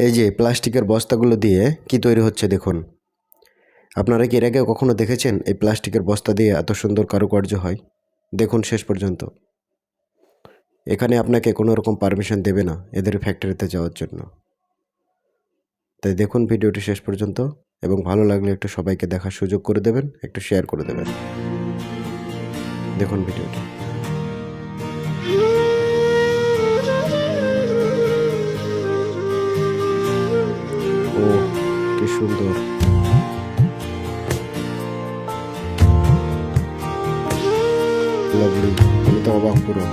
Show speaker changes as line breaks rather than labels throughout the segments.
এই যে প্লাস্টিকের বস্তাগুলো দিয়ে কি তৈরি হচ্ছে দেখুন। আপনারা কি এর আগে কখনো দেখেছেন এই প্লাস্টিকের বস্তা দিয়ে এত সুন্দর কারুকার্য হয়? দেখুন শেষ পর্যন্ত। এখানে আপনাকে কোনো রকম পারমিশন দেবে না এদের ফ্যাক্টরিতে যাওয়ার জন্য। তাই দেখুন ভিডিওটি শেষ পর্যন্ত, এবং ভালো লাগলে একটু সবাইকে দেখার সুযোগ করে দেবেন, একটু শেয়ার করে দেবেন। দেখুন ভিডিওটি। ও কি সুন্দর! লাভলি, আমি তো অবাক পুরো।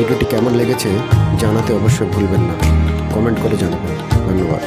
ভিডিওটি কেমন লেগেছে জানাতে অবশ্যই ভুলবেন না, কমেন্ট করে জানাবেন। ধন্যবাদ।